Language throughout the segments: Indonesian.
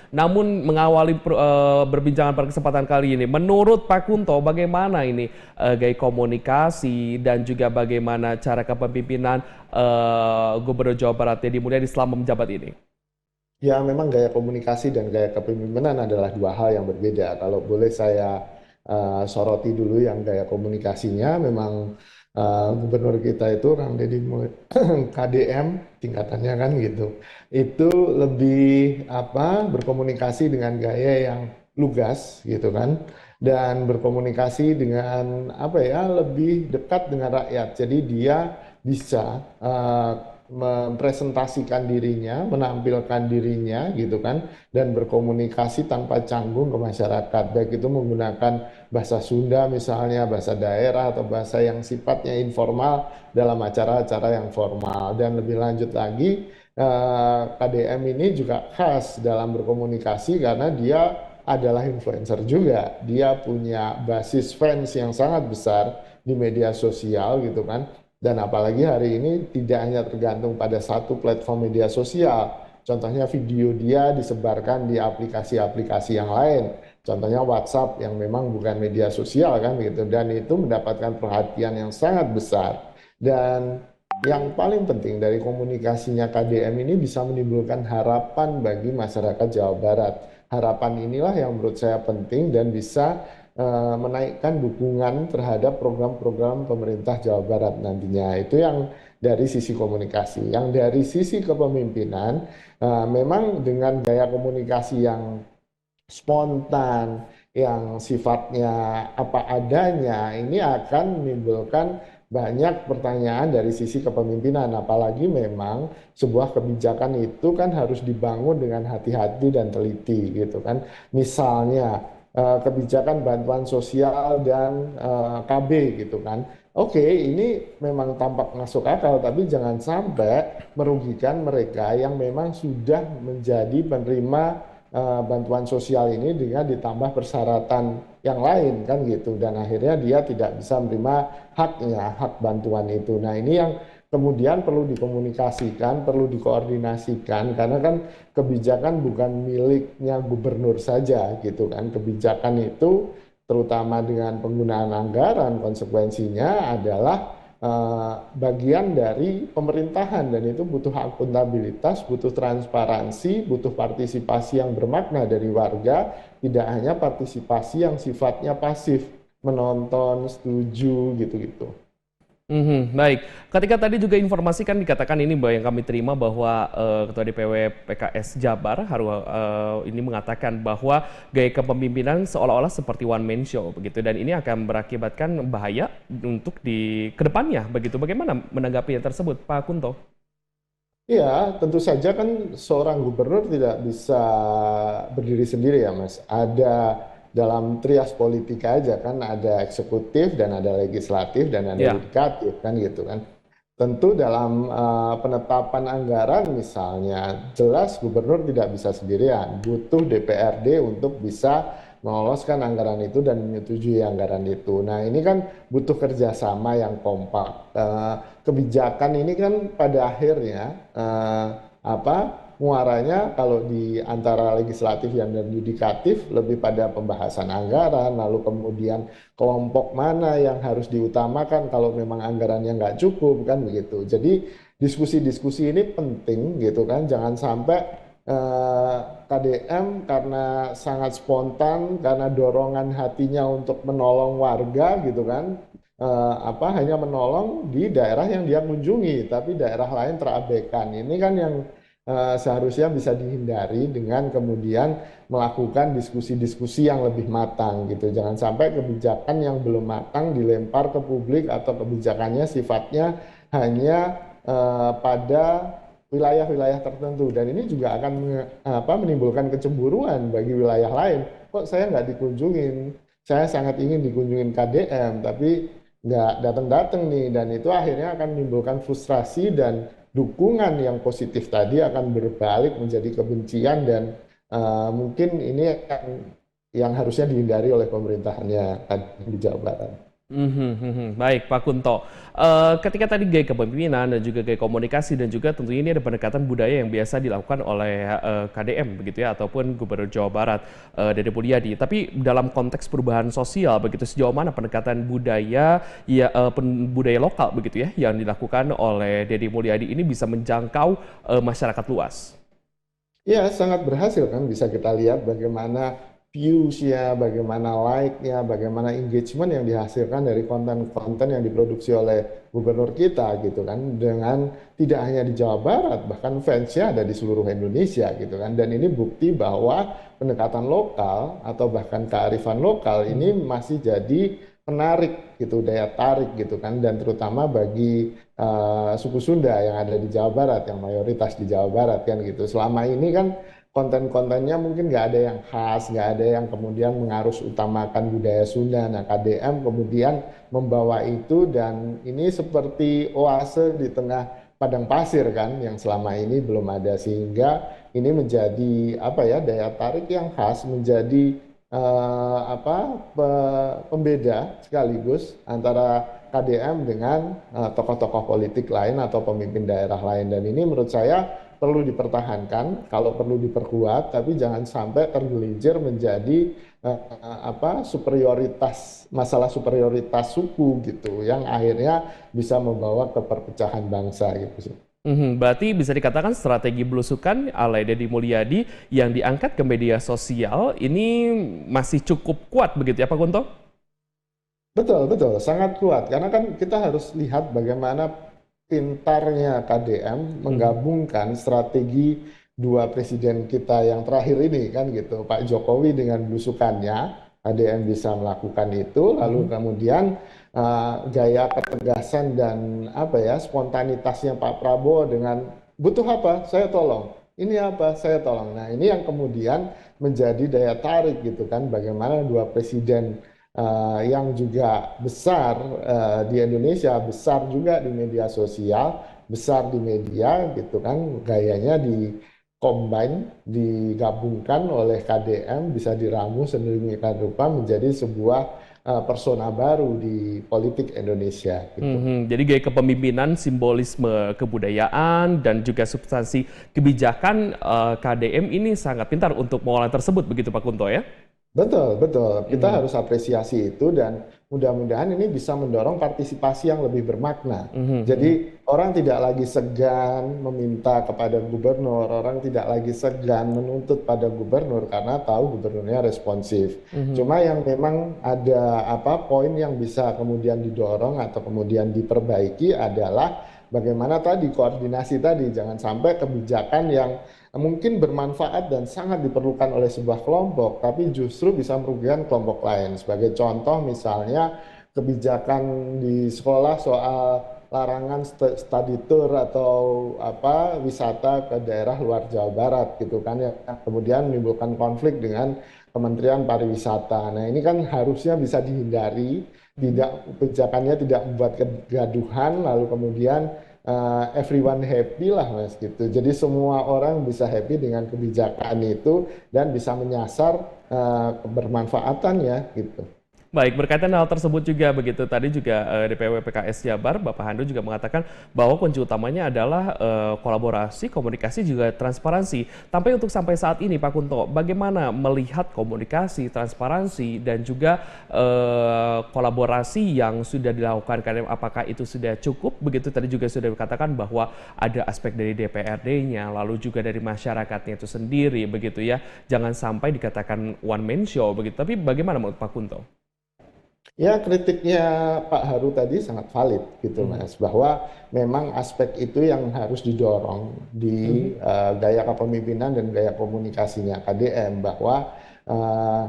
Namun mengawali berbincangan pada kesempatan kali ini, menurut Pak Kunto bagaimana ini gaya komunikasi dan juga bagaimana cara kepemimpinan Gubernur Jawa Barat Deddy Mulyadi selama menjabat ini? Ya, memang gaya komunikasi dan gaya kepemimpinan adalah dua hal yang berbeda. Kalau boleh saya soroti dulu yang gaya komunikasinya, memang gubernur kita itu orang Deddy KDM tingkatannya kan gitu. Itu lebih apa berkomunikasi dengan gaya yang lugas gitu kan, dan berkomunikasi dengan apa ya lebih dekat dengan rakyat. Jadi dia bisa mempresentasikan dirinya, menampilkan dirinya gitu kan, dan berkomunikasi tanpa canggung ke masyarakat, baik itu menggunakan bahasa Sunda misalnya, bahasa daerah atau bahasa yang sifatnya informal dalam acara-acara yang formal. Dan lebih lanjut lagi, KDM ini juga khas dalam berkomunikasi karena dia adalah influencer juga. Dia punya basis fans yang sangat besar di media sosial gitu kan. Dan apalagi hari ini tidak hanya tergantung pada satu platform media sosial. Contohnya video dia disebarkan di aplikasi-aplikasi yang lain. Contohnya WhatsApp yang memang bukan media sosial kan gitu. Dan itu mendapatkan perhatian yang sangat besar. Dan yang paling penting dari komunikasinya KDM ini bisa menimbulkan harapan bagi masyarakat Jawa Barat. Harapan inilah yang menurut saya penting dan bisa menaikkan dukungan terhadap program-program pemerintah Jawa Barat nantinya. Itu yang dari sisi komunikasi. Yang dari sisi kepemimpinan, memang dengan gaya komunikasi yang spontan, yang sifatnya apa adanya, ini akan menimbulkan banyak pertanyaan dari sisi kepemimpinan. Apalagi memang sebuah kebijakan itu kan harus dibangun dengan hati-hati dan teliti gitu kan. Misalnya kebijakan bantuan sosial dan KB gitu kan. Oke, ini memang tampak masuk akal, tapi jangan sampai merugikan mereka yang memang sudah menjadi penerima bantuan sosial ini dengan ditambah persyaratan yang lain kan gitu, dan akhirnya dia tidak bisa menerima haknya, hak bantuan itu. Nah, ini yang kemudian perlu dikomunikasikan, perlu dikoordinasikan karena kan kebijakan bukan miliknya gubernur saja gitu kan. Kebijakan itu terutama dengan penggunaan anggaran konsekuensinya adalah bagian dari pemerintahan, dan itu butuh akuntabilitas, butuh transparansi, butuh partisipasi yang bermakna dari warga, tidak hanya partisipasi yang sifatnya pasif, menonton, setuju gitu-gitu. Mhm, baik. Ketika tadi juga informasi kan dikatakan ini yang kami terima bahwa Ketua DPW PKS Jabar ini mengatakan bahwa gaya kepemimpinan seolah-olah seperti one man show begitu, dan ini akan berakibatkan bahaya untuk di kedepannya begitu. Bagaimana menanggapi yang tersebut, Pak Kunto? Ya, tentu saja kan seorang gubernur tidak bisa berdiri sendiri ya, Mas. Ada dalam trias politik aja kan, ada eksekutif dan ada legislatif dan ada Ya. yudikatif kan gitu kan. Tentu dalam penetapan anggaran misalnya, jelas gubernur tidak bisa sendirian, butuh DPRD untuk bisa meloloskan anggaran itu dan menyetujui anggaran itu. Nah, ini kan butuh kerjasama yang kompak. Kebijakan ini kan pada akhirnya muaranya kalau di antara legislatif dan yudikatif lebih pada pembahasan anggaran, lalu kemudian kelompok mana yang harus diutamakan kalau memang anggarannya nggak cukup kan begitu. Jadi diskusi-diskusi ini penting gitu kan, jangan sampai KDM karena sangat spontan, karena dorongan hatinya untuk menolong warga gitu kan, hanya menolong di daerah yang dia kunjungi, tapi daerah lain terabaikan. Ini kan yang seharusnya bisa dihindari dengan kemudian melakukan diskusi-diskusi yang lebih matang gitu. Jangan sampai kebijakan yang belum matang dilempar ke publik atau kebijakannya sifatnya hanya pada wilayah-wilayah tertentu, dan ini juga akan menimbulkan kecemburuan bagi wilayah lain. Kok saya nggak dikunjungin? Saya sangat ingin dikunjungin KDM, tapi nggak datang-datang nih, dan itu akhirnya akan menimbulkan frustrasi, dan dukungan yang positif tadi akan berbalik menjadi kebencian, dan mungkin ini yang harusnya dihindari oleh pemerintahannya di Jawa Barat. Baik, Pak Kunto. Ketika tadi gaya kepemimpinan dan juga gaya komunikasi dan juga tentunya ini ada pendekatan budaya yang biasa dilakukan oleh KDM begitu ya ataupun Gubernur Jawa Barat Deddy Mulyadi. Tapi dalam konteks perubahan sosial begitu sejauh mana pendekatan budaya ya budaya lokal begitu ya yang dilakukan oleh Deddy Mulyadi ini bisa menjangkau masyarakat luas. Ya, sangat berhasil kan, bisa kita lihat bagaimana views-nya, bagaimana like-nya, bagaimana engagement yang dihasilkan dari konten-konten yang diproduksi oleh gubernur kita gitu kan, dengan tidak hanya di Jawa Barat, bahkan fansnya ada di seluruh Indonesia gitu kan, dan ini bukti bahwa pendekatan lokal atau bahkan kearifan lokal ini masih jadi menarik gitu, daya tarik gitu kan, dan terutama bagi suku Sunda yang ada di Jawa Barat, yang mayoritas di Jawa Barat kan gitu. Selama ini kan konten-kontennya mungkin nggak ada yang khas, nggak ada yang kemudian mengarus utamakan budaya Sunda. Nah, KDM kemudian membawa itu dan ini seperti oase di tengah padang pasir kan, yang selama ini belum ada, sehingga ini menjadi apa ya, daya tarik yang khas, menjadi pembeda sekaligus antara KDM dengan tokoh-tokoh politik lain atau pemimpin daerah lain, dan ini menurut saya perlu dipertahankan, kalau perlu diperkuat, tapi jangan sampai tergelincir menjadi superioritas, masalah superioritas suku gitu yang akhirnya bisa membawa ke perpecahan bangsa gitu sih. Berarti bisa dikatakan strategi belusukan ala Deddy Mulyadi yang diangkat ke media sosial ini masih cukup kuat begitu ya Pak Kunto? Betul, betul, sangat kuat. Karena kan kita harus lihat bagaimana pintarnya KDM menggabungkan strategi dua presiden kita yang terakhir ini kan gitu. Pak Jokowi dengan belusukannya, KDM bisa melakukan itu, lalu kemudian gaya ketegasan dan apa ya, spontanitasnya Pak Prabowo dengan butuh apa, saya tolong. Ini apa, saya tolong. Nah, ini yang kemudian menjadi daya tarik gitu kan, bagaimana dua presiden yang juga besar di Indonesia, besar juga di media sosial, besar di media gitu kan, gayanya di combine, digabungkan oleh KDM, bisa diramu sedemikian rupa menjadi sebuah persona baru di politik Indonesia gitu. Jadi gaya kepemimpinan, simbolisme kebudayaan dan juga substansi kebijakan KDM ini sangat pintar untuk mengolah tersebut begitu Pak Kunto ya? Betul, betul. Kita harus apresiasi itu dan mudah-mudahan ini bisa mendorong partisipasi yang lebih bermakna. Jadi orang tidak lagi segan meminta kepada gubernur, orang tidak lagi segan menuntut pada gubernur karena tahu gubernurnya responsif. Cuma yang memang ada poin yang bisa kemudian didorong atau kemudian diperbaiki adalah bagaimana tadi koordinasi tadi, jangan sampai kebijakan yang mungkin bermanfaat dan sangat diperlukan oleh sebuah kelompok, tapi justru bisa merugikan kelompok lain. Sebagai contoh misalnya kebijakan di sekolah soal larangan study tour atau wisata ke daerah luar Jawa Barat gitu kan ya, kemudian menimbulkan konflik dengan Kementerian Pariwisata. Nah, ini kan harusnya bisa dihindari, tidak, kebijakannya tidak membuat kegaduhan, lalu kemudian everyone happy lah Mas gitu. Jadi semua orang bisa happy dengan kebijakan itu dan bisa menyasar kebermanfaatannya gitu. Baik, berkaitan hal tersebut juga begitu tadi juga DPW PKS Jabar, Bapak Hando juga mengatakan bahwa kunci utamanya adalah kolaborasi, komunikasi juga transparansi. Tapi untuk sampai saat ini Pak Kunto, bagaimana melihat komunikasi, transparansi dan juga kolaborasi yang sudah dilakukan? Karena apakah itu sudah cukup? Begitu tadi juga sudah dikatakan bahwa ada aspek dari DPRD-nya, lalu juga dari masyarakatnya itu sendiri begitu ya. Jangan sampai dikatakan one man show begitu. Tapi bagaimana menurut Pak Kunto? Ya, kritiknya Pak Haru tadi sangat valid gitu Mas, bahwa memang aspek itu yang harus didorong di gaya kepemimpinan dan gaya komunikasinya KDM, bahwa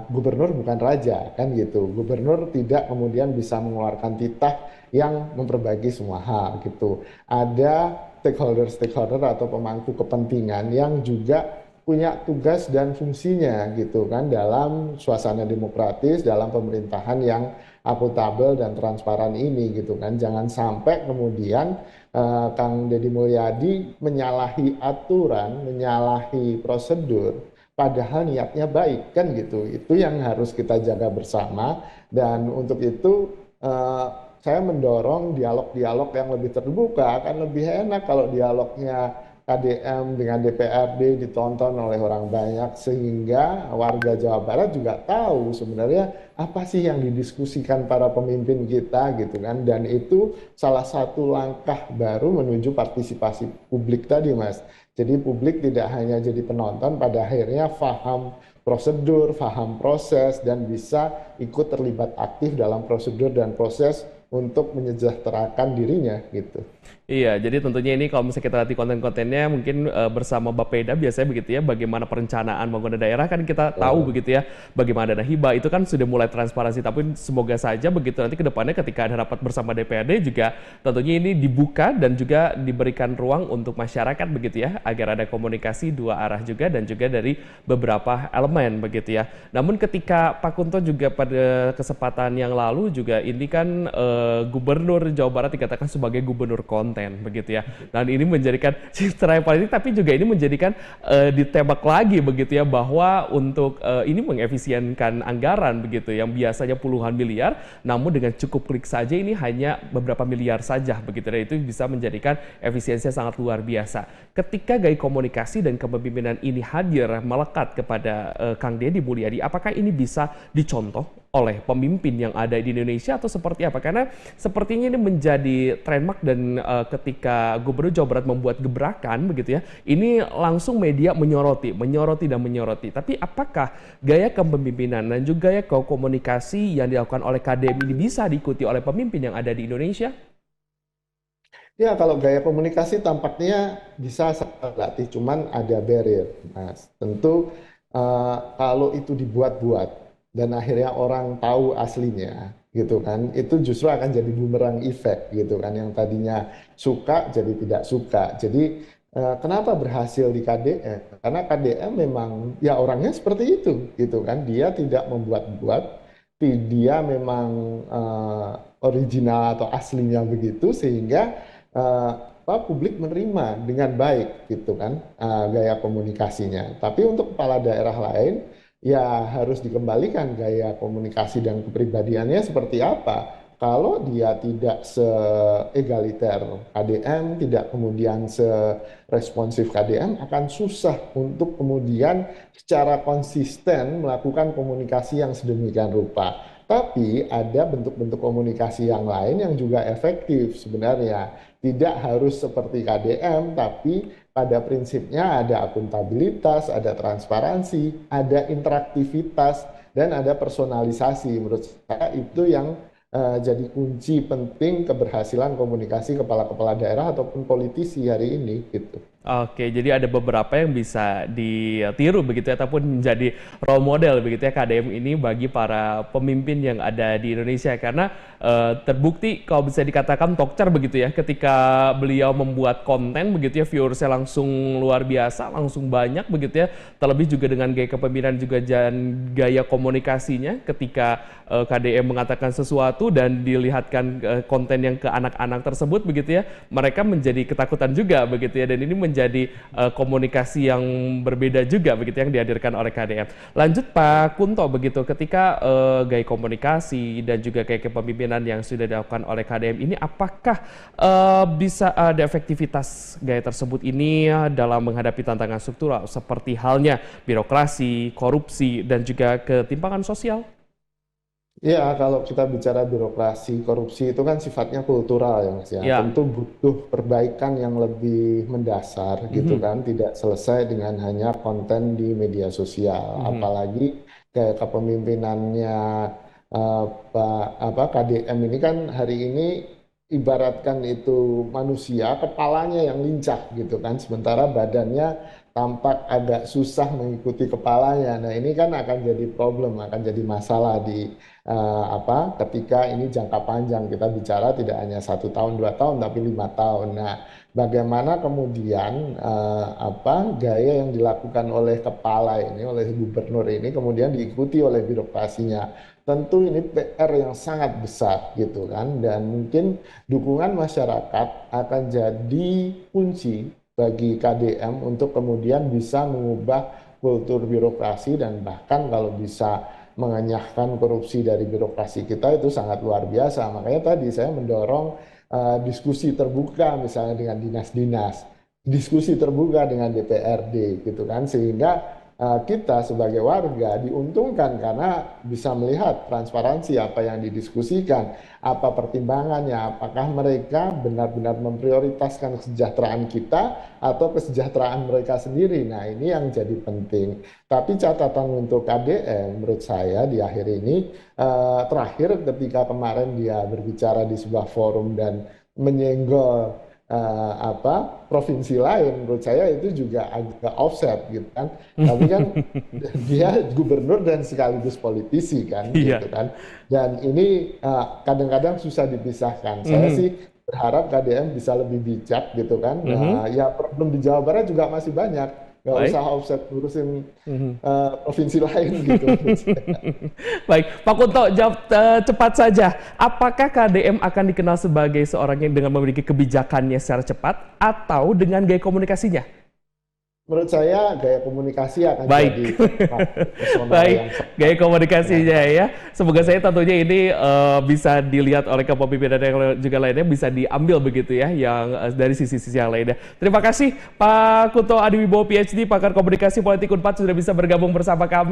gubernur bukan raja kan gitu. Gubernur tidak kemudian bisa mengeluarkan titah yang memperbaiki semua hal gitu. Ada stakeholder-stakeholder atau pemangku kepentingan yang juga punya tugas dan fungsinya gitu kan dalam suasana demokratis, dalam pemerintahan yang akuntabel dan transparan ini gitu kan. Jangan sampai kemudian Kang Deddy Mulyadi menyalahi aturan, menyalahi prosedur, padahal niatnya baik kan gitu. Itu yang harus kita jaga bersama, dan untuk itu eh, saya mendorong dialog-dialog yang lebih terbuka. Akan lebih enak kalau dialognya KDM dengan DPRD ditonton oleh orang banyak, sehingga warga Jawa Barat juga tahu sebenarnya apa sih yang didiskusikan para pemimpin kita gitu kan. Dan itu salah satu langkah baru menuju partisipasi publik tadi, Mas. Jadi publik tidak hanya jadi penonton, pada akhirnya paham prosedur, paham proses, dan bisa ikut terlibat aktif dalam prosedur dan proses untuk menyejahterakan dirinya gitu. Iya, jadi tentunya ini kalau misalnya kita lihat di konten-kontennya mungkin bersama Bapeda biasanya begitu ya, bagaimana perencanaan pembangunan daerah kan kita tahu begitu ya, bagaimana dana hibah itu kan sudah mulai transparansi, tapi semoga saja begitu nanti ke depannya ketika ada rapat bersama DPRD juga tentunya ini dibuka dan juga diberikan ruang untuk masyarakat begitu ya, agar ada komunikasi dua arah juga dan juga dari beberapa elemen begitu ya. Namun ketika Pak Kunto juga pada kesempatan yang lalu juga ini kan Gubernur Jawa Barat dikatakan sebagai gubernur konten begitu ya. Dan ini menjadikan citra yang politik tapi juga ini menjadikan ditembak lagi begitu ya bahwa untuk ini mengefisienkan anggaran begitu yang biasanya puluhan miliar namun dengan cukup klik saja ini hanya beberapa miliar saja begitu dan itu bisa menjadikan efisiensinya sangat luar biasa. Ketika gaya komunikasi dan kepemimpinan ini hadir melekat kepada Kang Deddy Mulyadi, apakah ini bisa dicontoh oleh pemimpin yang ada di Indonesia atau seperti apa? Karena sepertinya ini menjadi trademark dan ketika Gubernur Jawa Barat membuat gebrakan begitu ya, ini langsung media menyoroti, menyoroti dan menyoroti. Tapi apakah gaya kepemimpinan dan juga gaya komunikasi yang dilakukan oleh KDM ini bisa diikuti oleh pemimpin yang ada di Indonesia? Ya, kalau gaya komunikasi tampaknya bisa berlatih, cuman ada barrier, Mas. Tentu kalau itu dibuat-buat dan akhirnya orang tahu aslinya, gitu kan, itu justru akan jadi bumerang effect, gitu kan, yang tadinya suka jadi tidak suka. Jadi kenapa berhasil di KDM? Karena KDM memang ya orangnya seperti itu, gitu kan, dia tidak membuat-buat, dia memang original atau aslinya begitu sehingga publik menerima dengan baik gitu kan gaya komunikasinya. Tapi untuk kepala daerah lain ya harus dikembalikan gaya komunikasi dan kepribadiannya seperti apa. Kalau dia tidak se-egaliter KDM, tidak kemudian se-responsif KDM, akan susah untuk kemudian secara konsisten melakukan komunikasi yang sedemikian rupa. Tapi ada bentuk-bentuk komunikasi yang lain yang juga efektif sebenarnya. Tidak harus seperti KDM, tapi pada prinsipnya ada akuntabilitas, ada transparansi, ada interaktivitas, dan ada personalisasi. Menurut saya itu yang jadi kunci penting keberhasilan komunikasi kepala-kepala daerah ataupun politisi hari ini gitu. Oke, jadi ada beberapa yang bisa ditiru begitu ya, ataupun menjadi role model begitu ya KDM ini bagi para pemimpin yang ada di Indonesia karena terbukti kalau bisa dikatakan tokcer begitu ya ketika beliau membuat konten begitu ya viewersnya langsung luar biasa, langsung banyak begitu ya, terlebih juga dengan gaya kepemimpinan juga dan gaya komunikasinya ketika KDM mengatakan sesuatu dan dilihatkan konten yang ke anak-anak tersebut begitu ya, mereka menjadi ketakutan juga begitu ya dan ini menjadi komunikasi yang berbeda juga begitu yang dihadirkan oleh KDM. Lanjut Pak Kunto begitu ketika gaya komunikasi dan juga gaya kepemimpinan yang sudah dilakukan oleh KDM ini apakah bisa ada efektivitas gaya tersebut ini dalam menghadapi tantangan struktural seperti halnya birokrasi, korupsi dan juga ketimpangan sosial? Ya, kalau kita bicara birokrasi, korupsi itu kan sifatnya kultural ya Mas ya. Ya. Tentu butuh perbaikan yang lebih mendasar gitu Mhm. kan, tidak selesai dengan hanya konten di media sosial. Mhm. Apalagi kayak kepemimpinannya Pak apa KDM ini kan hari ini ibaratkan itu manusia, kepalanya yang lincah gitu kan, sementara badannya tampak agak susah mengikuti kepalanya. Nah, ini kan akan jadi problem, akan jadi masalah di ketika ini jangka panjang kita bicara tidak hanya 1 tahun 2 tahun tapi 5 tahun. Nah, bagaimana kemudian gaya yang dilakukan oleh kepala ini oleh gubernur ini kemudian diikuti oleh birokrasinya. Tentu ini PR yang sangat besar gitu kan dan mungkin dukungan masyarakat akan jadi kunci bagi KDM untuk kemudian bisa mengubah kultur birokrasi dan bahkan kalau bisa mengenyahkan korupsi dari birokrasi kita itu sangat luar biasa. Makanya tadi saya mendorong diskusi terbuka misalnya dengan dinas-dinas, diskusi terbuka dengan DPRD gitu kan, sehingga kita sebagai warga diuntungkan karena bisa melihat transparansi apa yang didiskusikan, apa pertimbangannya, apakah mereka benar-benar memprioritaskan kesejahteraan kita atau kesejahteraan mereka sendiri. Nah, ini yang jadi penting. Tapi catatan untuk KDM menurut saya di akhir ini terakhir ketika kemarin dia berbicara di sebuah forum dan menyenggol provinsi lain, menurut saya itu juga agak offset gitu kan. Tapi kan dia gubernur dan sekaligus politisi kan, Iya. gitu kan. Dan ini kadang-kadang susah dipisahkan. Saya sih berharap KDM bisa lebih bijak gitu kan. Nah, ya problem di Jawa Barat juga masih banyak. Nggak Baik. usah offset ngurusin provinsi lain gitu. Baik, Pak Kunto, jawab cepat saja. Apakah KDM akan dikenal sebagai seorang yang dengan memiliki kebijakannya secara cepat atau dengan gaya komunikasinya? Menurut saya gaya komunikasi akan Baik. jadi personal Baik, yang gaya komunikasinya ya. Semoga saya tentunya ini bisa dilihat oleh kepemimpinan yang juga lainnya, bisa diambil begitu ya, yang dari sisi-sisi yang lainnya. Terima kasih Pak Kunto Adiwibowo PhD, pakar komunikasi politik Unpad sudah bisa bergabung bersama kami.